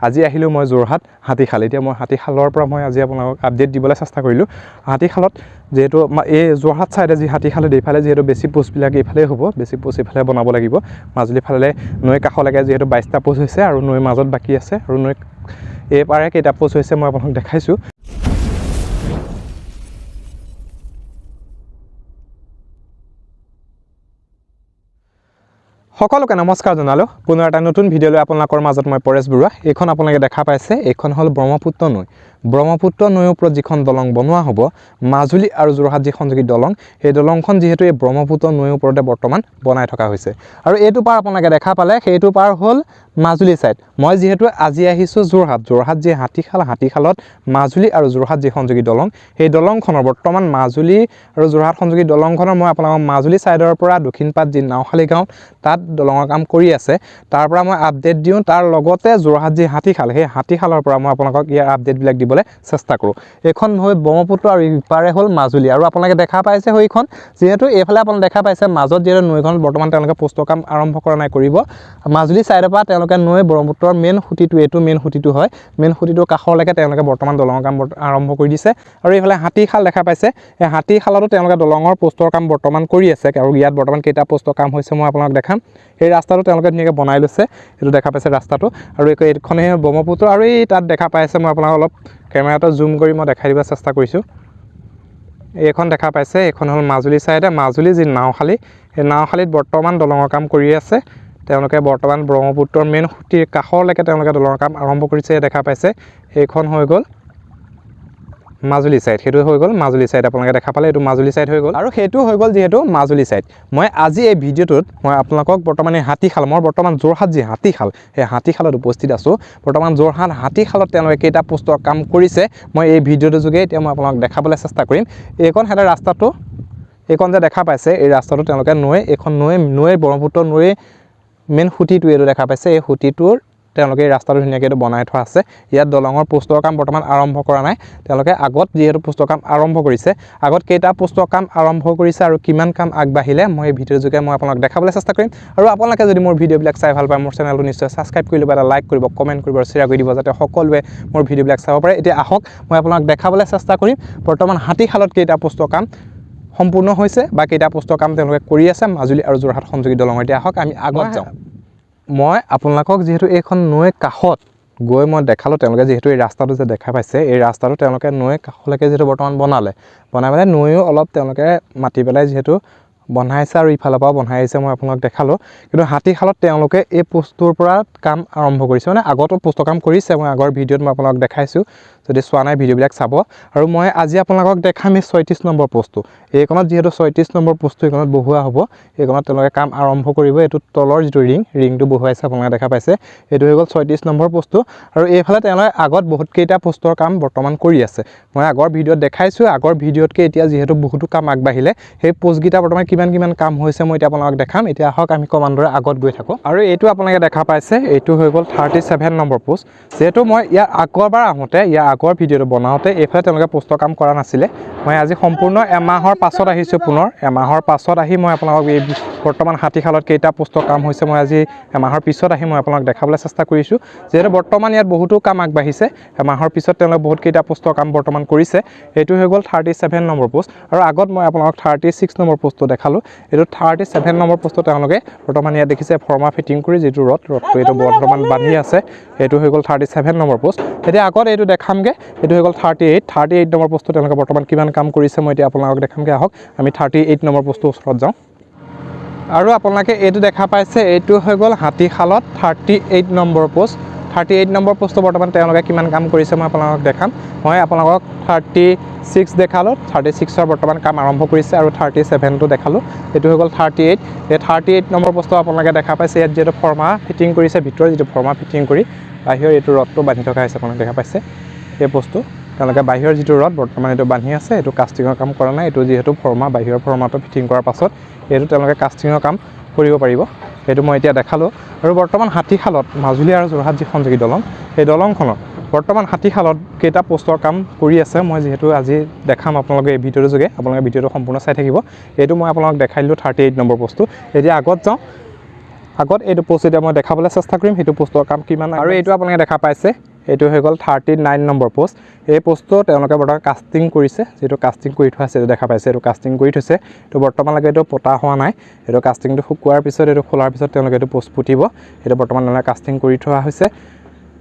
আজি আহিলোঁ মই যোৰহাট হাতীশাল। এতিয়া মই হাতীশালৰ পৰা মই আজি আপোনালোকক আপডেট দিবলৈ চেষ্টা কৰিলোঁ। হাতীশালত যিহেতু এই যোৰহাট ছাইডে যি হাতীশালত এইফালে যিহেতু বেছি পোষ্টবিলাক এইফালেই হ'ব, বেছি পোষ্ট এইফালে বনাব লাগিব। মাজুলী ফালে নৈ কাষলৈকে যিহেতু 22টা পোষ্ট হৈছে আৰু নৈৰ মাজত বাকী আছে, আৰু নৈ এইপাৰে কেইটা পোষ্ট হৈছে মই আপোনালোকক দেখাইছোঁ। সকলোকে নমস্কাৰ জনালোঁ। পুনৰ এটা নতুন ভিডিঅ'লৈ আপোনালোকৰ মাজত মই পৰেশ বৰুৱা। এইখন আপোনালোকে দেখা পাইছে, এইখন হ'ল ব্ৰহ্মপুত্ৰ নৈ। ব্ৰহ্মপুত্ৰ নৈৰ ওপৰত যিখন দলং বনোৱা হ'ব, মাজুলী আৰু যোৰহাট যি সংযোগী দলং, সেই দলংখন যিহেতু এই ব্ৰহ্মপুত্ৰ নৈৰ ওপৰতে বৰ্তমান বনাই থকা হৈছে। আৰু এইটো পাৰ আপোনালোকে দেখা পালে, সেইটো পাৰ হ'ল মাজুলী ছাইড। মই যিহেতু আজি আহিছোঁ যোৰহাট যি হাতীশাল, হাতীশালত মাজুলী আৰু যোৰহাট যি সংযোগী দলং, সেই দলংখনৰ বৰ্তমান মাজুলী আৰু যোৰহাট সংযোগী দলংখনৰ মই আপোনালোকক মাজুলী ছাইডৰ পৰা দক্ষিণ পাট যি নাওখালী গাঁও, তাত দলঙৰ কাম কৰি আছে, তাৰ পৰা মই আপডেট দিওঁ। তাৰ লগতে যোৰহাট যি হাতীশাল, সেই হাতীশালৰ পৰা মই আপোনালোকক ইয়াৰ আপডেটবিলাক দিবলৈ চেষ্টা কৰোঁ। এইখন হৈ ব্ৰহ্মপুত্ৰ আৰু ইপাৰে হ'ল মাজুলী। আৰু আপোনালোকে দেখা পাইছে সেইখন, যিহেতু এইফালে আপোনালোকে দেখা পাইছে মাজত যিহেতু নৈখন বৰ্তমান তেওঁলোকে পোষ্টৰ কাম আৰম্ভ কৰা নাই, কৰিব। মাজুলী ছাইডৰ পৰা তেওঁলোকে নৈ ব্ৰহ্মপুত্ৰৰ মেইন খুঁটিটো, এইটো মেইন খুঁটিটো হয়, মেইন খুঁটিটোৰ কাষলৈকে তেওঁলোকে বৰ্তমান দলঙৰ কাম আৰম্ভ কৰি দিছে। আৰু এইফালে হাতীশাল দেখা পাইছে, এই হাতীশালতো তেওঁলোকে দলঙৰ পোষ্টৰ কাম বৰ্তমান কৰি আছে। আৰু ইয়াত বৰ্তমান কেইটা পোষ্টৰ কাম হৈছে মই আপোনালোকক দেখাম। এই ৰাস্তাটো তেওঁলোকে ধুনীয়াকৈ বনাই লৈছে, এইটো দেখা পাইছে ৰাস্তাটো। আৰু এইখনেই ব্ৰহ্মপুত্ৰ। আৰু এই তাত দেখা পাইছে, মই আপোনাক অলপ কেমেৰাটো জুম কৰি মই দেখাই দিব চেষ্টা কৰিছোঁ। এইখন দেখা পাইছে, এইখন হ'ল মাজুলী ছাইডে, মাজুলী যি নাওখালী, সেই নাওখালীত বৰ্তমান দলঙৰ কাম কৰি আছে। তেওঁলোকে বৰ্তমান ব্ৰহ্মপুত্ৰৰ মেইন খুঁটিৰ কাষলৈকে তেওঁলোকে দলঙৰ কাম আৰম্ভ কৰিছে, দেখা পাইছে। সেইখন হৈ গ'ল মাজুলী ছাইড, সেইটো হৈ গ'ল মাজুলী ছাইড। আপোনালোকে দেখা পালে এইটো মাজুলী ছাইড হৈ গ'ল, আৰু সেইটো হৈ গ'ল যিহেতু মাজুলী ছাইড। মই আজি এই ভিডিঅ'টোত মই আপোনালোকক বৰ্তমান এই হাতীশাল, মই বৰ্তমান যোৰহাট যি হাতীশাল, সেই হাতীশালত উপস্থিত আছোঁ। বৰ্তমান যোৰহাট হাতীশালত তেওঁলোকে কেইটা পোষ্টৰ কাম কৰিছে, মই এই ভিডিঅ'টোৰ যোগে এতিয়া মই আপোনালোকক দেখাবলৈ চেষ্টা কৰিম। এইখন সিহঁতে ৰাস্তাটো, এইখন যে দেখা পাইছে, এই ৰাস্তাটো তেওঁলোকে এইখন নৈ ব্ৰহ্মপুত্ৰ নৈৰ মেইন খুঁটিটো এইটো দেখা পাইছে। এই খুঁটিটোৰ তেওঁলোকে এই ৰাস্তাটো ধুনীয়াকৈ এইটো বনাই থোৱা আছে। ইয়াত দলঙৰ পোষ্টৰ কাম বৰ্তমান আৰম্ভ কৰা নাই। তেওঁলোকে আগত যিহেতু পোষ্টৰ কাম আৰম্ভ কৰিছে, আগত কেইটা পোষ্টৰ কাম আৰম্ভ কৰিছে আৰু কিমান কাম আগবাঢ়িলে মই এই ভিডিঅ'ৰ যোগে মই আপোনাক দেখাবলৈ চেষ্টা কৰিম। আৰু আপোনালোকে যদি মোৰ ভিডিঅ'বিলাক চাই ভাল পায়, মোৰ চেনেলটো নিশ্চয় ছাবস্ক্ৰাইব কৰি ল'ব, এটা লাইক কৰিব, কমেণ্ট কৰিব আৰু শ্বেয়াৰ কৰি দিব, যাতে সকলোৱে মোৰ ভিডিঅ'বিলাক চাব পাৰে। এতিয়া আহক মই আপোনাক দেখাবলৈ চেষ্টা কৰিম বৰ্তমান হাতীশালত কেইটা পোষ্টৰ কাম সম্পূৰ্ণ হৈছে বা কেইটা পোষ্টৰ কাম তেওঁলোকে কৰি আছে মাজুলী আৰু যোৰহাট সংযোগী দলঙৰ। এতিয়া আহক আমি আগত যাওঁ। মই আপোনালোকক যিহেতু এইখন নৈ কাষত গৈ মই দেখালোঁ, তেওঁলোকে যিহেতু এই ৰাস্তাটো যে দেখা পাইছে, এই ৰাস্তাটো তেওঁলোকে নৈ কাষলৈকে যিহেতু বৰ্তমান বনাই পেলাই নৈও অলপ তেওঁলোকে মাতি পেলাই যিহেতু বনাইছে, আৰু ইফালৰ পৰাও বনাই আহিছে, মই আপোনালোকক দেখালোঁ। কিন্তু হাতীশালত তেওঁলোকে এই পোষ্টটোৰ পৰা কাম আৰম্ভ কৰিছে, মানে আগতো পোষ্টৰ কাম কৰিছে। মই আগৰ ভিডিঅ'ত মই আপোনালোকক দেখাইছোঁ, যদি চোৱা নাই ভিডিঅ'বিলাক চাব। আৰু মই আজি আপোনালোকক দেখাম এই 36 নম্বৰ পোষ্টটো। এইখনত যিহেতু 36 নম্বৰ পোষ্টটো এইখনত বহোৱা হ'ব, এইখনত তেওঁলোকে কাম আৰম্ভ কৰিব। এইটো তলৰ যিটো ৰিংটো বহুৱাইছে আপোনালোকে দেখা পাইছে, এইটো হৈ গ'ল 36 নম্বৰ পোষ্টটো। আৰু এইফালে তেওঁলোকে আগত বহুতকেইটা পোষ্টৰ কাম বৰ্তমান কৰি আছে। মই আগৰ ভিডিঅ'ত দেখাইছোঁ, আগৰ ভিডিঅ'তকৈ এতিয়া যিহেতু বহুতো কাম আগবাঢ়িলে, সেই পোষ্টকেইটা বৰ্তমান কিমান কাম হৈছে মই এতিয়া আপোনালোকক দেখাম। এতিয়া আহক আমি কমাণ্ডৰে আগত গৈ থাকোঁ। আৰু এইটো আপোনালোকে দেখা পাইছে, এইটো হৈ গ'ল 37 নম্বৰ পোষ্ট। যিহেতু মই ইয়াৰ আগৰবাৰ আহোঁতে, ইয়াৰ আগৰ ভিডিঅ'টো বনাওঁতে এইফালে তেওঁলোকে পোষ্টৰ কাম কৰা নাছিলে। মই আজি সম্পূৰ্ণ এমাহৰ পাছত আহিছোঁ, পুনৰ এমাহৰ পাছত আহি মই আপোনালোকক এই বৰ্তমান হাতীশালত কেইটা পোষ্টৰ কাম হৈছে মই আজি এমাহৰ পিছত আহি মই আপোনালোকক দেখাবলৈ চেষ্টা কৰিছোঁ। যিহেতু বৰ্তমান ইয়াত বহুতো কাম আগবাঢ়িছে, এমাহৰ পিছত তেওঁলোকে বহুতকেইটা পোষ্টৰ কাম বৰ্তমান কৰিছে। এইটো হৈ গ'ল 37 নম্বৰ পোষ্ট। আৰু আগত মই আপোনালোকক 36 নম্বৰ পোষ্টটো দেখালোঁ। এইটো 37 নম্বৰ পোষ্টটো তেওঁলোকে বৰ্তমান ইয়াত দেখিছে ফৰ্মা ফিটিং কৰি যিটো ৰডটো এইটো বৰ্তমান বান্ধি আছে, এইটো হৈ গ'ল 37 নম্বৰ পোষ্ট। এতিয়া আগত এইটো দেখামগৈ, এইটো হৈ গ'ল 38 নম্বৰ পোষ্টটো তেওঁলোকে বৰ্তমান কিমান কাম কৰিছে মই এতিয়া আপোনালোকক দেখামগৈ। আহক আমি 38 নম্বৰ পোষ্টটোৰ ওচৰত যাওঁ। আৰু আপোনালোকে এইটো দেখা পাইছে, এইটো হৈ গ'ল হাতীশালত 38 নম্বৰ পোষ্ট। 38 নম্বৰ পোষ্টটো বৰ্তমান তেওঁলোকে কিমান কাম কৰিছে মই আপোনালোকক দেখাম। মই আপোনালোকক 36 দেখালোঁ, 36ৰ বৰ্তমান কাম আৰম্ভ কৰিছে, আৰু 37টো দেখালোঁ, এইটো হৈ গ'ল 38। এই 38 নম্বৰ পোষ্টটো আপোনালোকে দেখা পাইছে, ইয়াত যিহেতু ফৰ্মা ফিটিং কৰিছে, ভিতৰত যিটো ফৰ্মা ফিটিং কৰি বাহিৰৰ এইটো ৰডটো বান্ধি থকা হৈছে আপোনালোকে দেখা পাইছে। এই পোষ্টটো তেওঁলোকে বাহিৰৰ যিটো ৰড বৰ্তমান এইটো বান্ধি আছে, এইটো কাষ্টিঙৰ কাম কৰা নাই। এইটো যিহেতু বাহিৰৰ ফৰ্মাটো ফিটিং কৰাৰ পাছত এইটো তেওঁলোকে কাষ্টিঙৰ কাম কৰিব পাৰিব, সেইটো মই এতিয়া দেখালোঁ। আৰু বৰ্তমান হাতীশালত মাজুলী আৰু যোৰহাট যি সংযোগী দলং, সেই দলংখনত বৰ্তমান হাতীশালত কেইটা পোষ্টৰ কাম কৰি আছে মই যিহেতু আজি দেখাম আপোনালোকে এই ভিডিঅ'টোৰ যোগে। আপোনালোকে ভিডিঅ'টো সম্পূৰ্ণ চাই থাকিব। এইটো মই আপোনালোকক দেখাই দিলোঁ 38 নম্বৰ পোষ্টটো। এতিয়া আগত যাওঁ। আগত এইটো পোষ্ট এতিয়া মই দেখাবলৈ চেষ্টা কৰিম সেইটো পোষ্টৰ কাম কিমান আৰু এইটো আপোনালোকে দেখা পাইছে এইটো হৈ গ'ল 39 নম্বৰ পোষ্ট এই পোষ্টটো তেওঁলোকে বৰ্তমান কাষ্টিং কৰিছে যেটো কাষ্টিং কৰি থোৱা আছে দেখা পাইছে এইটো কাষ্টিং কৰি থৈছে তো বৰ্তমানলৈকে এইটো পতা হোৱা নাই এইটো কাষ্টিংটো শুকুৱাৰ পিছত এইটো খোলাৰ পিছত তেওঁলোকে এইটো পোষ্ট ফুটিব এইটো বৰ্তমান কাষ্টিং কৰি থোৱা হৈছে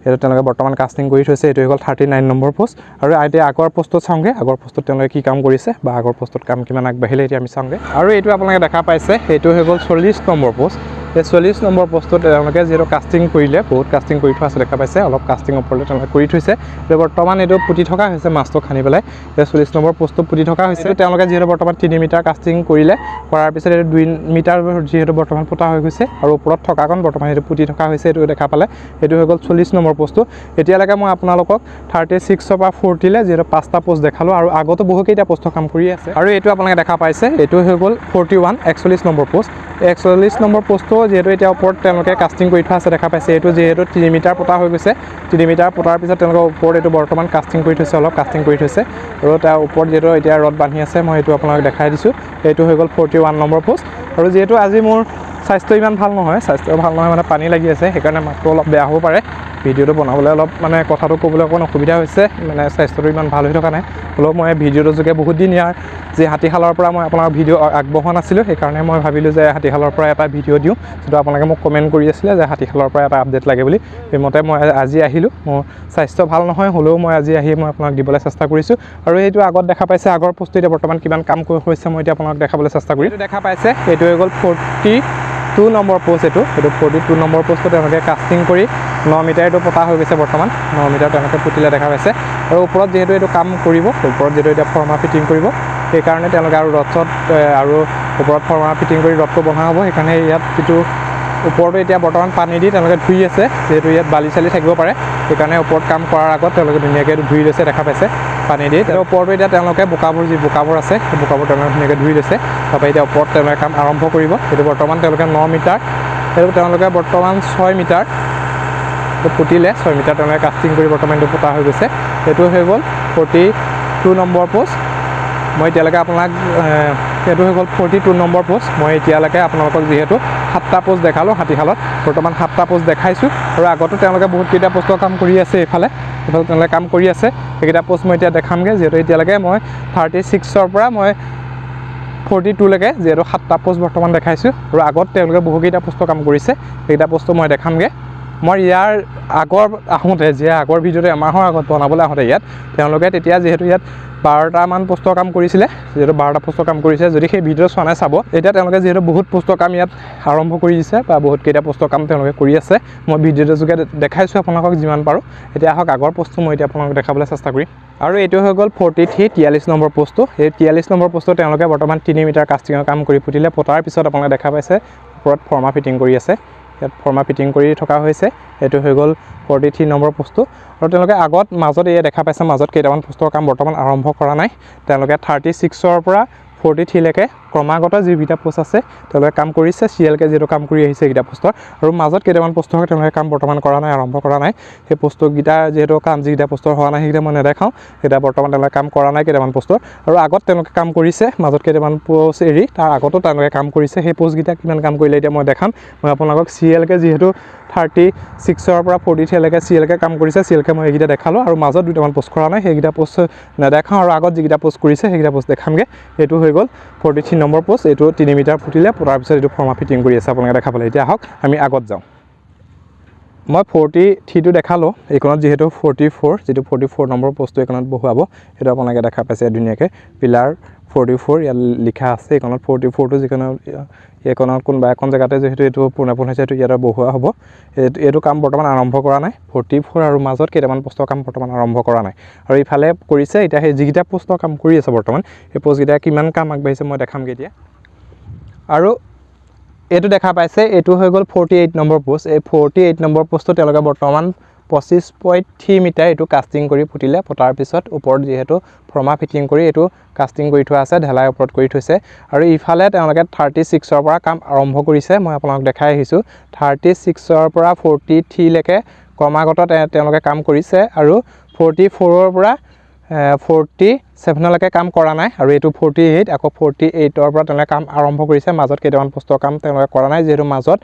এইটো তেওঁলোকে বৰ্তমান কাষ্টিং কৰি থৈছে এইটো হৈ গ'ল 39 নম্বৰ পোষ্ট আৰু এতিয়া আগৰ পোষ্টত চাওঁগে আগৰ পোষ্টত তেওঁলোকে কি কাম কৰিছে বা আগৰ পোষ্টত কাম কিমান আগবাঢ়িলে এতিয়া আমি চাওঁগে আৰু এইটো আপোনালোকে দেখা পাইছে এইটো হৈ গ'ল 40 নম্বৰ পোষ্ট এই 40 নম্বৰ পোষ্টত তেওঁলোকে যেটো কাষ্টিং কৰিলে বহুত কাষ্টিং কৰি থোৱা আছে দেখা পাইছে অলপ কাষ্টিং ওপৰলৈ তেওঁলোকে কৰি থৈছে এই বৰ্তমান এইটো পুতি থকা হৈছে মাছটো খানি পেলাই এই 40 নম্বৰ পোষ্টটো পুতি থকা হৈছে তেওঁলোকে যেটো বৰ্তমান 3 মিটাৰ কাষ্টিং কৰিলে কৰাৰ পিছত এইটো 2 মিটাৰ যেটো বৰ্তমান পুতা হৈ গৈছে আৰু ওপৰত থকাখন বৰ্তমান এইটো পুতি থকা হৈছে এইটো দেখা পালে এইটো হৈ গ'ল 40 নম্বৰ পোষ্টটো এতিয়ালৈকে মই আপোনালোকক 36 ৰ পৰা 40 লে যেটো 5টা পোষ্ট দেখালো আৰু আগতো বহু কেইটা পোষ্টৰ কাম কৰি আছে আৰু এইটো আপোনালোকে দেখা পাইছে এইটো হৈ গ'ল 41 41 নম্বৰ পোষ্ট 41 নম্বৰ পোষ্টটো যেটো এতিয়া ওপৰত তেওঁলোকে কাষ্টিং কৰি থোৱা আছে দেখা পাইছে এইটো যেটো 3 মিটাৰ পুতা হৈ গৈছে 3 মিটাৰ পুতাৰ পিছত তেওঁলোকে ওপৰত এইটো বৰ্তমান কাষ্টিং কৰি থৈছে অলপ কাষ্টিং কৰি থৈছে আৰু তাৰ ওপৰত যেটো এতিয়া ৰড বান্ধি আছে মই এইটো আপোনালোকক দেখাই দিছো এইটো হৈ গ'ল 41 নম্বৰ পোষ্ট আৰু যেটো আজি মোৰ স্বাস্থ্য ইমান ভাল নহয় মানে পানী লাগি আছে সেইকাৰণে মাতটো অলপ বেয়া হ'ব পাৰে ভিডিওটো বনাবলৈ অলপ মানে কথাটো ক'বলৈ অকণ অসুবিধা হৈছে মানে স্বাস্থ্যটো ইমান ভাল হৈ থকা নাই অলপ মই ভিডিওটোৰ যোগে বহুত দিন ইয়াৰ যে হাতীশালৰ পৰা মই আপোনাৰ ভিডিও আগবঢ়োৱা নাছিলোঁ সেইকাৰণে মই ভাবিলোঁ যে হাতীশালৰ পৰা এটা ভিডিও দিওঁ যেটো আপোনালোকে মোক কমেণ্ট কৰি আছিলে যে হাতীশালৰ পৰা এটা আপডেট লাগে বুলি সেইমতে মই আজি আহিলোঁ মোৰ স্বাস্থ্য ভাল নহয় হ'লেও মই আজি আহি মই আপোনাক দিবলৈ চেষ্টা কৰিছোঁ আৰু এইটো আগত দেখা পাইছে আগৰ পোষ্টটো এতিয়া বৰ্তমান কিমান কাম হৈছে মই এতিয়া আপোনাক দেখাবলৈ চেষ্টা কৰিম এইটো দেখা পাইছে এইটো হৈ গ'ল 42 নম্বৰ পোষ্ট এইটো 42 নম্বৰ পোষ্টটো তেওঁলোকে কাষ্টিং কৰি 9 মিটাৰ এইটো পতা হৈ গৈছে বৰ্তমান 9 মিটাৰ তেওঁলোকে পুতিলে দেখা পাইছে আৰু ওপৰত যেহেতু এইটো কাম কৰিব ওপৰত যেহেতু এতিয়া ফৰ্মা ফিটিং কৰিব সেইকাৰণে তেওঁলোকে আৰু ৰডছত আৰু ওপৰত ফৰ্মা ফিটিং কৰি ৰডটো বন্ধা হ'ব সেইকাৰণে ইয়াত যিটো ওপৰটো এতিয়া বৰ্তমান পানী দি তেওঁলোকে ধুই আছে যেহেতু ইয়াত বালি চালি থাকিব পাৰে সেইকাৰণে ওপৰত কাম কৰাৰ আগত তেওঁলোকে ধুনীয়াকৈ ধুই লৈছে দেখা পাইছে পানী দি তাৰ ওপৰটো এতিয়া তেওঁলোকে বোকাবোৰ আছে সেই বোকাবোৰ তেওঁলোকে ধুনীয়াকৈ ধুই লৈছে তাৰপৰা এতিয়া ওপৰত তেওঁলোকে কাম আৰম্ভ কৰিব সেইটো বৰ্তমান তেওঁলোকে 9 মিটাৰ সেইটো তেওঁলোকে বৰ্তমান 6 মিটাৰ পুতিলে 6 মিটাৰ তেওঁলোকে কাষ্টিং কৰি বৰ্তমান এইটো পুতা হৈ গৈছে এইটো হৈ গ'ল 42 নম্বৰ পোষ্ট মই এতিয়ালৈকে আপোনাক এইটো হৈ গ'ল 42 নম্বৰ পোষ্ট মই এতিয়ালৈকে আপোনালোকক যিহেতু 7টা পোষ্ট দেখালোঁ হাতীশালত বৰ্তমান 7টা পোষ্ট দেখাইছোঁ আৰু আগতো তেওঁলোকে বহুত কেইটা পোষ্টৰ কাম কৰি আছে এইফালে তেওঁলোকে কাম কৰি আছে সেইকেইটা পোষ্ট মই এতিয়া দেখামগৈ যিহেতু এতিয়ালৈকে মই 36 ৰ পৰা মই 42 লৈকে যিহেতু 7টা পোষ্ট বৰ্তমান দেখাইছোঁ আৰু আগত তেওঁলোকে বহুকেইটা পোষ্টৰ কাম কৰিছে সেইকেইটা পোষ্ট মই দেখামগৈ মই ইয়াৰ আগৰ আহোঁতে যে আগৰ ভিডিঅ'টো এমাহৰ আগত বনাবলৈ আহোঁতে ইয়াত তেওঁলোকে তেতিয়া যিহেতু ইয়াত 12টা মান পোষ্টৰ কাম কৰিছিলে যেহেতু 12টা পোষ্টৰ কাম কৰিছে যদি সেই ভিডিঅ' চোৱা নাই চাব এতিয়া তেওঁলোকে যিহেতু বহুত পোষ্টৰ কাম ইয়াত আৰম্ভ কৰি দিছে বা বহুত কেইটা পোষ্টৰ কাম তেওঁলোকে কৰি আছে মই ভিডিঅ'টোৰ যোগে দেখাইছোঁ আপোনালোকক যিমান পাৰোঁ এতিয়া আহক আগৰ পোষ্টটো মই এতিয়া আপোনালোকক দেখাবলৈ চেষ্টা কৰিম আৰু এইটো হৈ গ'ল 43 নম্বৰ পোষ্টটো এই 43 নম্বৰ পোষ্টটো তেওঁলোকে বৰ্তমান 3 মিটাৰ কাষ্টিঙৰ কাম কৰি ফুটিলে পতাৰ পিছত আপোনালোকে দেখা পাইছে ওপৰত ফৰ্মা ফিটিং কৰি আছে ইয়াত ফৰ্মা ফিটিং কৰি থকা হৈছে এইটো হৈ গ'ল 43 নম্বৰ পোষ্টটো আৰু তেওঁলোকে আগত মাজত এই দেখা পাইছে মাজত কেইটামান পোষ্টৰ কাম বৰ্তমান আৰম্ভ কৰা নাই তেওঁলোকে 36 ৰ পৰা 43 লৈকে ক্ৰমাগত যিকেইটা পোষ্ট আছে তেওঁলোকে কাম কৰিছে চিএলকে যিটো কাম কৰি আহিছে এইকেইটা পোষ্টৰ আৰু মাজত কেইটামান পোষ্টৰ তেওঁলোকে কাম বৰ্তমান কৰা নাই আৰম্ভ কৰা নাই সেই পোষ্টকেইটা যিহেতু কাম যিকেইটা পোষ্টৰ হোৱা নাই সেইকেইটা মই নেদেখাওঁ সেইটা বৰ্তমান তেওঁলোকে কাম কৰা নাই কেইটামান পোষ্টৰ আৰু আগত তেওঁলোকে কাম কৰিছে মাজত কেইটামান পোষ্ট এৰি তাৰ আগতো তেওঁলোকে কাম কৰিছে সেই পোষ্টকেইটা কিমান কাম কৰিলে এতিয়া মই দেখাম মই আপোনালোকক চিএলকে যিহেতু 36 ৰ পৰা 43 লৈকে চিএলকে কাম কৰিছে চিএলকে মই এইকেইটা দেখালোঁ আৰু মাজত দুটামান পোষ্ট কৰা নাই সেইকেইটা পোষ্ট নেদেখাওঁ আৰু আগত যিকেইটা পোষ্ট কৰিছে সেইকেইটা পোষ্ট দেখামগৈ এইটো হৈ গ'ল 43 নম্বৰ পোষ্ট এইটো 3 মিটাৰ ফুটিলে পতাৰ পিছত এইটো ফৰ্মা ফিটিং কৰি আছে আপোনালোকে দেখা পালে এতিয়া আহক আমি আগত যাওঁ মই 43টো দেখালোঁ এইখনত যিহেতু 44 যিটো 44 নম্বৰ পোষ্টটো এইখনত বহুৱাব সেইটো আপোনালোকে দেখা পাইছে ধুনীয়াকৈ পিলাৰ 44 ইয়াত লিখা আছে এইখনত 44টো যিখনত এইখনত কোনোবা এখন জেগাতে যিহেতু এইটো পোনে হৈছে এইটো ইয়াতে বহুৱা হ'ব এইটো কাম বৰ্তমান আৰম্ভ কৰা নাই 44 আৰু মাজত কেইটামান পোষ্টৰ কাম বৰ্তমান আৰম্ভ কৰা নাই আৰু ইফালে কৰিছে এতিয়া সেই যিকেইটা পোষ্টৰ কাম কৰি আছে বৰ্তমান সেই পোষ্টকেইটা কিমান কাম আগবাঢ়িছে মই দেখামগৈ এতিয়া আৰু এইটো দেখা পাইছে এইটো হৈ গ'ল 48 নম্বৰ পোষ্ট এই 48 নম্বৰ পোষ্টটো তেওঁলোকে বৰ্তমান 25.3 মিটাৰ এইটো কাষ্টিং কৰি ফুটিলে পতাৰ পিছত ওপৰত যিহেতু ফৰ্মা ফিটিং কৰি এইটো কাষ্টিং কৰি থোৱা আছে ঢেলাই ওপৰত কৰি থৈছে আৰু ইফালে তেওঁলোকে 36 ৰ পৰা কাম আৰম্ভ কৰিছে মই আপোনালোকক দেখাই আহিছোঁ 36 ৰ পৰা 43 লৈকে ক্ৰমাগত তেওঁলোকে কাম কৰিছে আৰু 44 ৰ পৰা 47 লৈকে কাম কৰা নাই আৰু এইটো 48 আকৌ 48 ৰ পৰা তেওঁলোকে কাম আৰম্ভ কৰিছে মাজত কেইটামান পোষ্টৰ কাম তেওঁলোকে কৰা নাই যিহেতু মাজত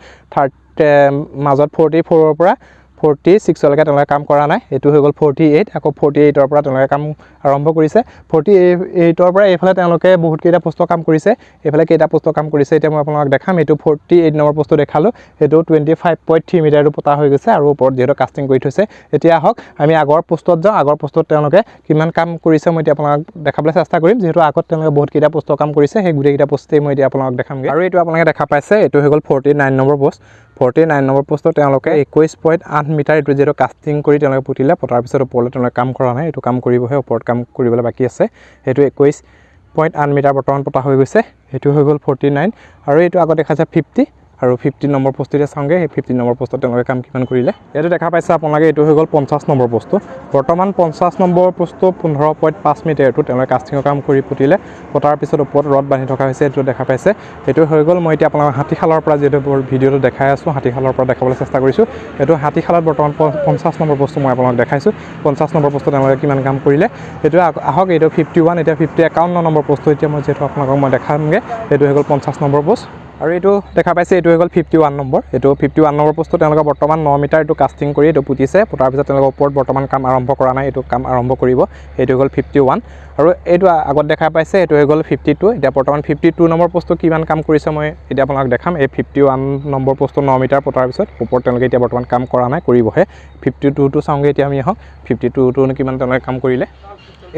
মাজত 44ৰ পৰা 46লৈকে তেওঁলোকে কাম কৰা নাই এইটো হৈ গ'ল 48 আকৌ 48ৰ পৰা তেওঁলোকে কাম আৰম্ভ কৰিছে 48ৰ পৰা এইফালে তেওঁলোকে বহুত কেইটা পোষ্টৰ কাম কৰিছে এইফালে কেইটা পোষ্টৰ কাম কৰিছে এতিয়া মই আপোনাক দেখাম এইটো 48 নম্বৰ পোষ্টটো দেখালো এইটো 25.3 মিটাৰটো পতা হৈ গৈছে আৰু ওপৰত যেটো কাস্টিং কৰি থৈছে এতিয়া আহক আমি আগৰ পোষ্টত যাওঁ আগৰ পোষ্টত তেওঁলোকে কিমান কাম কৰিছে মই এতিয়া আপোনাক দেখাবলৈ চেষ্টা কৰিম যেহেতু আগত তেওঁলোকে বহুত কেইটা পোষ্টৰ কাম কৰিছে সেই গোটেই কেইটা পোষ্টে মই এতিয়া আপোনাক দেখামগে আৰু এইটো আপোনালোকে দেখা পাইছে এইটো হৈ গ'ল 49 নম্বৰ পোষ্ট 49 নম্বৰ পোষ্টত তেওঁলোকে 21.8 মিটাৰ এইটো যেটো কাস্টিং কৰি তেওঁলোকে পুতিলে পতাৰ পিছত ওপৰলৈ তেওঁলোকে কাম কৰা নাই এইটো কাম কৰিবহে ওপৰত কাম কৰিবলৈ বাকি আছে এইটো 21.8 মিটাৰ বৰ্তমান পতা হৈ গৈছে এইটো হৈ গ'ল 49 আৰু এইটো আগত দেখাইছে 50 আৰু 50 নম্বৰ পোষ্টতে চাওঁগে এই 50 নম্বৰ পোষ্টত তেওঁলোকে কাম কিমান কৰিলে এইটো দেখা পাইছে আপোনালোকে এইটো হৈ গ'ল 50 নম্বৰ পোষ্টটো বৰ্তমান 50 নম্বৰ পোষ্টটো 15.5 মিটাৰ এইটো তেওঁলোকে কাস্টিংৰ কাম কৰি পুতিলে পতাৰ পিছত ওপৰত ৰড বান্ধি থকা হৈছে এইটো দেখা পাইছে এইটো হৈ গ'ল মই এতিয়া আপোনালোকক হাতীশালৰ পৰা যেটো ভিডিঅটো দেখাই আছো হাতীশালৰ পৰা দেখাবলৈ চেষ্টা কৰিছো এইটো হাতীশালত বৰ্তমান 50 নম্বৰ পোষ্টটো মই আপোনালোকক দেখাইছো 50 নম্বৰ পোষ্টত তেওঁলোকে কিমান কাম কৰিলে এইটো আহক এইটো 51 এতিয়া 51 নম্বৰ পোষ্টটো এতিয়া মই যেটো আপোনালোকক মই দেখামগে এইটো হৈ গ'ল 50 নম্বৰ পোষ্ট আৰু এইটো দেখা পাইছে এইটো হৈ গ'ল 51 নম্বৰ এইটো 51 নম্বৰ পোষ্টটো তেওঁলোকে বৰ্তমান 9 মিটাৰ এইটো কাস্টিং কৰি এইটো পুতিছে পতাৰ পিছত তেওঁলোকে ওপৰত বৰ্তমান কাম আৰম্ভ কৰা নাই এইটো কাম আৰম্ভ কৰিব এইটো হৈ গ'ল 51 আৰু এইটো আগত দেখা পাইছে এইটো হৈ গ'ল 52 এতিয়া বৰ্তমান 52 নম্বৰ পোষ্টটো কিমান কাম কৰিছে মই এতিয়া আপোনাক দেখাম এই 51 নম্বৰ পোষ্টটো 9 মিটাৰ পতাৰ পিছত ওপৰত তেওঁলোকে এতিয়া বৰ্তমান কাম কৰা নাই কৰিবহে 52 টো চাওঁগে এতিয়া আমি আহক 52 টো কিমান তেওঁলোকে কাম কৰিলে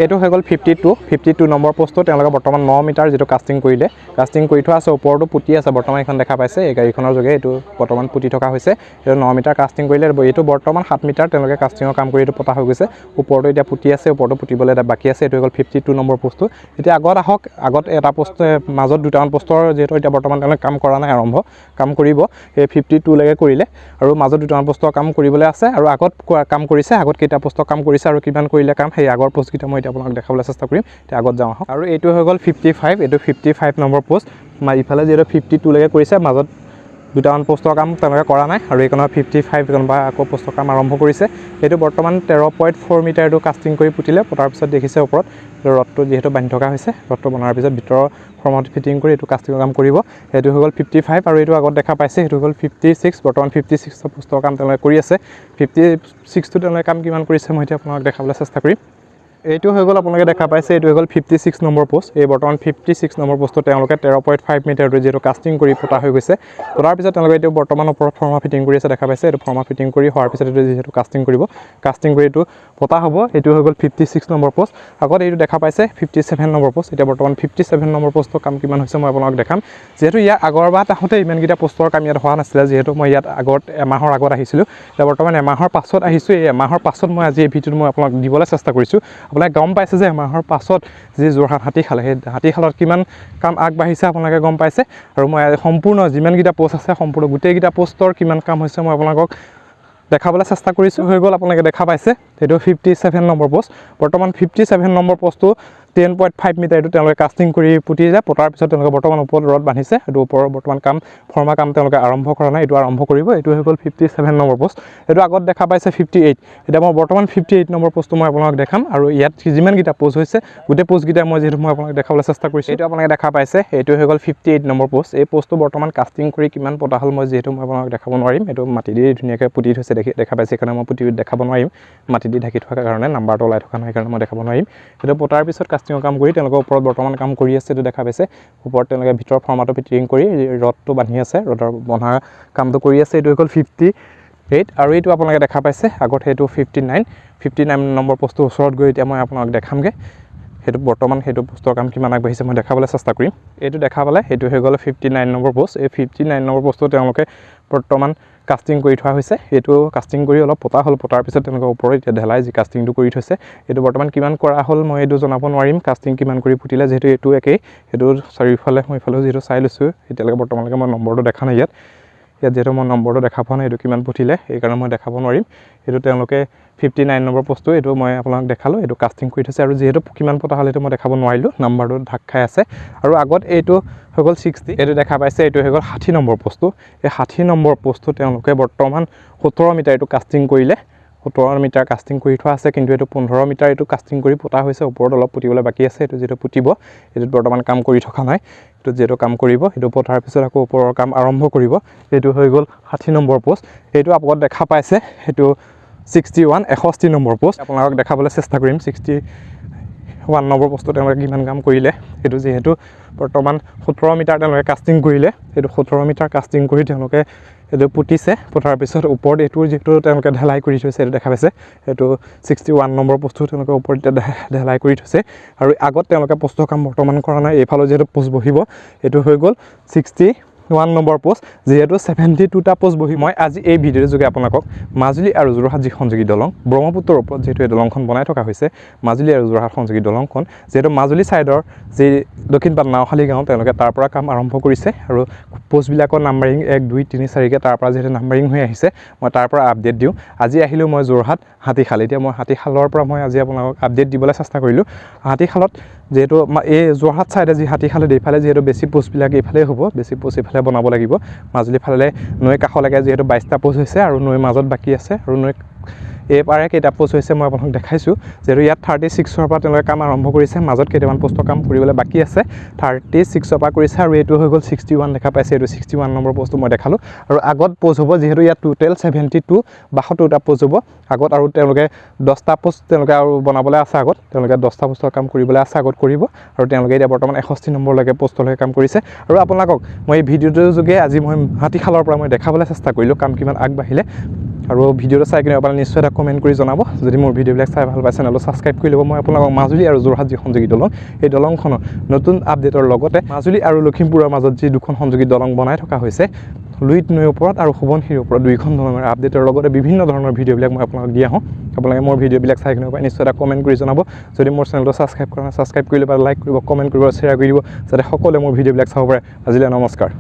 এইটো হৈ গ'ল 52 নম্বৰ পোষ্টটো তেওঁলোকে বৰ্তমান 9 মিটাৰ যেটো কাস্টিং কৰিলে কাস্টিং কৰি থোৱা আছে ওপৰটো পুতি আছে বৰ্তমান এখন দেখা পাইছে এই গাড়ীখনৰ যোগে এইটো বৰ্তমান পুতি থকা হৈছে এইটো 9 মিটাৰ কাস্টিং কৰিলে এইটো বৰ্তমান 7 মিটাৰ তেওঁলোকে কাস্টিংৰ কাম কৰি এইটো পতা হৈ গৈছে ওপৰটো এতিয়া পুতি আছে ওপৰটো পুতিবলৈ এটা বাকি আছে এইটো হৈ গ'ল 52 নম্বৰ পোষ্টটো এতিয়া আগত আহক আগত এটা পোষ্ট মাজত দুটামান পোষ্টৰ যেটো এতিয়া বৰ্তমান তেওঁলোকে কাম কৰা নাই আৰম্ভ কাম কৰিব এই 52 লৈকে কৰিলে আৰু মাজত দুটামান পোষ্টৰ কাম কৰিবলৈ আছে আৰু আগত কাম কৰিছে আগত কেইটা পোষ্টৰ কাম কৰিছে আৰু কিমান কৰিলে কাম সেই আগৰ পোষ্ট কিটা মই এতিয়া আপোনাক দেখাবলৈ চেষ্টা কৰিম এতিয়া আগত যাওঁ আৰু এইটো হৈ গ'ল 55 এইটো 55 নম্বৰ পোষ্ট ইফালে যেটো 52 লৈকে কৰিছে মাজত দুটামান পোষ্টৰ কাম তেওঁলোকে কৰা নাই আৰু এইখনৰ 55 কোনবা আকৌ পোষ্টৰ কাম আৰম্ভ কৰিছে এইটো বৰ্তমান 13.4 মিটাৰ এইটো কাস্টিং কৰি পুতিলে পতাৰ পিছত দেখিছে ওপৰত ৰডটো যেহেতু বান্ধি থকা হৈছে ৰডটো বনাৰ পিছত ভিতৰৰ ফৰ্মত ফিটিং কৰি এইটো কাস্টিংৰ কাম কৰিব এইটো হৈ গ'ল 55 আৰু এইটো আগত দেখা পাইছে এইটো হৈ গ'ল 56 বৰ্তমান 56 পোষ্টৰ কাম তেওঁলোকে কৰি আছে 56 টো তেওঁলোকে কাম কিমান কৰিছে মই এতিয়া আপোনাক দেখাবলৈ চেষ্টা কৰিম এইটো হৈ গ'ল আপোনালোকে দেখা পাইছে এইটো হৈ গ'ল 56 নম্বৰ পোষ্ট এই বৰ্তমান 56 নম্বৰ পোষ্টটো তেওঁলোকে 13.5 মিটাৰটো যেটো কাস্টিং কৰি পতা হৈ গৈছে পতাৰ পিছত তেওঁলোকে এইটো বৰ্তমান ওপৰত ফৰ্মা ফিটিং কৰি আছে দেখা পাইছে এইটো ফৰ্মা ফিটিং কৰি হোৱাৰ পিছত এইটো যেটো কাস্টিং কৰিব কাস্টিং কৰি এইটো পতা হ'ব এইটো হৈ গ'ল 56 নম্বৰ পোষ্ট আগত এইটো দেখা পাইছে 57 নম্বৰ পোষ্ট এতিয়া বৰ্তমান 57 নম্বৰ পোষ্টৰ কাম কিমান হৈছে মই আপোনাক দেখাম যেহেতু ইয়াৰ আগৰবাৰ আহোঁতে ইমানকেইটা পোষ্টৰ কাম ইয়াত হোৱা নাছিলে যেহেতু মই ইয়াত আগত এমাহৰ আগত আহিছিলোঁ এতিয়া বৰ্তমান এমাহৰ পাছত আহিছোঁ এই এমাহৰ পাছত মই আজি এই ভিডিঅ'টো মই আপোনাক দিবলৈ চেষ্টা কৰিছোঁ আপোনালোকে গম পাইছে যে এমাহৰ পাছত যি যোৰহাট হাতীশাল সেই হাতীশালত কিমান কাম আগবাঢ়িছে আপোনালোকে গম পাইছে আৰু মই সম্পূৰ্ণ যিমানকেইটা পোষ্ট আছে সম্পূৰ্ণ গোটেইকেইটা পোষ্টৰ কিমান কাম হৈছে মই আপোনালোকক দেখাবলৈ চেষ্টা কৰিছোঁ হৈ গ'ল আপোনালোকে দেখা পাইছে এইটো 57 নম্বৰ পোষ্ট বৰ্তমান 57 নম্বৰ পোষ্টটো 10.5 মিটাৰ এইটো তেওঁলোকে কাস্টিং কৰি পুতি যায় পতাৰ পিছত তেওঁলোকে বৰ্তমান ওপৰত ৰড বান্ধিছে এইটো ওপৰৰ বৰ্তমান কাম ফৰ্মা কাম তেওঁলোকে আৰম্ভ কৰা নাই এইটো আৰম্ভ কৰিব এইটো হৈ গ'ল 57 নম্বৰ পোষ্ট এইটো আগত দেখা পাইছে 58 এতিয়া মই বৰ্তমান 58 নম্বৰ পোষ্টটো মই আপোনাক দেখাম আৰু ইয়াত যিমানকেইটা পোষ্ট হৈছে গোটেই পোষ্টকেইটা মই যেহেতু মই আপোনাক দেখাবলৈ চেষ্টা কৰিছোঁ এইটো আপোনালোকে দেখা পাইছে এইটো হৈ গ'ল 58 নম্বৰ পোষ্ট এই পোষ্টটো বৰ্তমান কাস্টিং কৰি কিমান পতা হ'ল মই যেহেতু মই আপোনাক দেখাব নোৱাৰিম এইটো মাটি দি ধুনীয়াকৈ পুতি থৈছে দেখা পাইছে সেইকাৰণে মই পুতি দেখাব নোৱাৰিম মাটি দি ঢাকি থকাৰ কাৰণে নাম্বাৰটো ওলাই থকা নাই সেইকাৰণে মই দেখাব নোৱাৰিম সেইটো পতাৰ পিছত কাস্টিংৰ কাম কৰি তেওঁলোকে ওপৰত বৰ্তমান কাম কৰি আছে এইটো দেখা পাইছে ওপৰত তেওঁলোকে ভিতৰৰ ফৰ্মাটো ফিটিং কৰি ৰডটো বান্ধি আছে ৰডৰ বন্ধা কামটো কৰি আছে এইটো হৈ গ'ল 58 আৰু এইটো আপোনালোকে দেখা পাইছে আগত সেইটো 59 নম্বৰ পোষ্টটোৰ ওচৰত গৈ এতিয়া মই আপোনাক দেখামগে সেইটো বৰ্তমান সেইটো পোষ্টৰ কাম কিমান আগবাঢ়িছে মই দেখাবলৈ চেষ্টা কৰিম এইটো দেখাবলৈ সেইটো হৈ গ'ল 59 নম্বৰ পোষ্ট এই 59 নম্বৰ পোষ্টটো তেওঁলোকে বৰ্তমান কাস্টিং কৰি থোৱা হৈছে এইটো কাস্টিং কৰি অলপ পতা হ'ল পতাৰ পিছত তেওঁলোকে ওপৰত এতিয়া ঢেলাই যি কাস্টিংটো কৰি থৈছে এইটো বৰ্তমান কিমান কৰা হ'ল মই এইটো জনাব নোৱাৰিম কাস্টিং কিমান কৰি ফুটিলে যেহেতু এইটো একেই সেইটো চাৰিওফালে মই ইফালেও যিহেতু চাই লৈছোঁ এতিয়ালৈকে বৰ্তমানলৈকে মই নম্বৰটো দেখা নাই ইয়াত যেহেতু মই নম্বৰটো দেখা পোৱা নাই এইটো কিমান ফুটিলে সেইকাৰণে মই দেখাব নোৱাৰিম এইটো তেওঁলোকে 59 নম্বৰ পোষ্টটো এইটো মই আপোনাক দেখালোঁ এইটো কাস্টিং কৰি থৈছে আৰু যেহেতু কিমান পতা হ'ল এইটো মই দেখাব নোৱাৰিলোঁ নাম্বাৰটো ঢাক খাই আছে আৰু আগত এইটো হৈ গ'ল 60 এইটো দেখা পাইছে এইটো হৈ গ'ল 60 নম্বৰ পোষ্টটো এই 60 নম্বৰ পোষ্টটো তেওঁলোকে বৰ্তমান 17 মিটাৰ এইটো কাস্টিং কৰিলে 17 মিটাৰ কাষ্টিং কৰি থোৱা আছে, কিন্তু এইটো 15 মিটাৰ এইটো কাষ্টিং কৰি পতা হৈছে। ওপৰত অলপ পুতিবলৈ বাকী আছে, এইটো যিটো পুতিব এইটোত বৰ্তমান কাম কৰি থকা নাই। এইটো যিহেতু কাম কৰিব, সেইটো পতাৰ পিছত আকৌ ওপৰৰ কাম আৰম্ভ কৰিব। এইটো হৈ গ'ল 60 নম্বৰ পোষ্ট। এইটো আপোনালোকে দেখা পাইছে, সেইটো 61 নম্বৰ পোষ্ট। আপোনালোকক দেখাবলৈ চেষ্টা কৰিম 61 নম্বৰ পোষ্টত তেওঁলোকে কিমান কাম কৰিলে। এইটো যিহেতু বৰ্তমান 17 মিটাৰ তেওঁলোকে কাষ্টিং কৰিলে, এইটো 17 মিটাৰ কাষ্টিং কৰি তেওঁলোকে এইটো পুতিছে। পতাৰ পিছত ওপৰত এইটো যিহেতু তেওঁলোকে ঢেলাই কৰি থৈছে, এইটো দেখা পাইছে। এইটো 61 নম্বৰ পোষ্টটো তেওঁলোকে ওপৰত ঢেলাই কৰি থৈছে, আৰু আগত তেওঁলোকে পোষ্টৰ কাম বৰ্তমান কৰা নাই। এইফালে যিহেতু পোষ্ট বহিব, এইটো হৈ গ'ল 61 নম্বৰ পোষ্ট, যিহেতু 72টা পোষ্ট বহি। মই আজি এই ভিডিঅ'ৰ যোগে আপোনালোকক মাজুলী আৰু যোৰহাট যি সংযোগী দলং, ব্ৰহ্মপুত্ৰৰ ওপৰত যিহেতু এই দলংখন বনাই থকা হৈছে, মাজুলী আৰু যোৰহাট সংযোগী দলংখন যিহেতু মাজুলী ছাইডৰ যি দক্ষিণ পাট নাওশালী গাঁও, তেওঁলোকে তাৰ পৰা কাম আৰম্ভ কৰিছে। আৰু পোষ্টবিলাকৰ নাম্বাৰিং 1, 2, 3, 4কৈ তাৰ পৰা যিহেতু নাম্বাৰিং হৈ আহিছে, মই তাৰ পৰা আপডেট দিওঁ। আজি আহিলোঁ মই যোৰহাট হাতীশাল। এতিয়া মই হাতীশালৰ পৰা মই আজি আপোনালোকক আপডেট দিবলৈ চেষ্টা কৰিলোঁ। হাতীশালত যিহেতু এই যোৰহাট ছাইডে যি হাতীশালত এইফালে যিহেতু বেছি পোষ্টবিলাক এইফালেই হ'ব, বেছি পোষ্ট এইফালে বনাব লাগিব। মাজুলী ফালে নৈ কাষলৈকে যিহেতু 22টা পোষ্ট হৈছে, আৰু নৈৰ মাজত বাকী আছে, আৰু নৈ এইপাৰে কেইটা পোষ্ট হৈছে মই আপোনালোকক দেখাইছোঁ। যিহেতু ইয়াত 36ৰ পৰা তেওঁলোকে কাম আৰম্ভ কৰিছে, মাজত কেইটামান পোষ্টৰ কাম কৰিবলৈ বাকী আছে। 36ৰ পৰা কৰিছে, আৰু এইটো হৈ গ'ল 61 দেখা পাইছে। এইটো 61 নম্বৰ পোষ্টটো মই দেখালোঁ। আৰু আগত পোষ্ট হ'ব, যিহেতু ইয়াত টোটেল 72টা পোষ্ট হ'ব আগত, আৰু তেওঁলোকে 10টা পোষ্ট তেওঁলোকে আৰু বনাবলৈ আছে আগত। তেওঁলোকে 10টা পোষ্টৰ কাম কৰিবলৈ আছে, আগত কৰিব। আৰু তেওঁলোকে এতিয়া বৰ্তমান 61 নম্বৰলৈকে পোষ্টলৈকে কাম কৰিছে। আৰু আপোনালোকক মই এই ভিডিঅ'টোৰ যোগে আজি মই হাতীশালৰ পৰা মই দেখাবলৈ চেষ্টা কৰিলোঁ কাম কিমান আগবাঢ়িলে। আৰু ভিডিঅ'টো চাই কিনে আপোনালোকে নিশ্চয় এটা কমেণ্ট কৰি জনাব। যদি মোৰ ভিডিঅ'বিলাক চাই ভাল পায়, চেনেলটো ছাবস্ক্ৰাইব কৰি ল'ব। মই আপোনালোকক মাজুলী আৰু যোৰহাট যি সংযোগী দলং, এই দলংখনৰ নতুন আপডেটৰ লগতে মাজুলী আৰু লখিমপুৰৰ মাজত যি দুখন সংযোগী দলং বনাই থকা হৈছে, লুইত নৈৰ ওপৰত আৰু সোৱণশিৰিৰ ওপৰত, দুইখন দলঙৰ আপডেটৰ লগতে বিভিন্ন ধৰণৰ ভিডিঅ'বিলাক মই আপোনালোকক দি আহোঁ। আপোনালোকে মোৰ ভিডিঅ'বিলাক চাই কিনে নিশ্চয় এটা কমেণ্ট কৰি জনাব। যদি মোৰ চেনেলটো ছাবস্ক্ৰাইব কৰা নাই, ছাবস্ক্ৰাইব কৰি ল'ব, লাইক কৰিব, কমেণ্ট কৰিব, শ্বেয়াৰ কৰি দিব, যাতে সকলোৱে মোৰ ভিডিঅ'বিলাক চাব পাৰে। আজিলৈ নমস্কাৰ।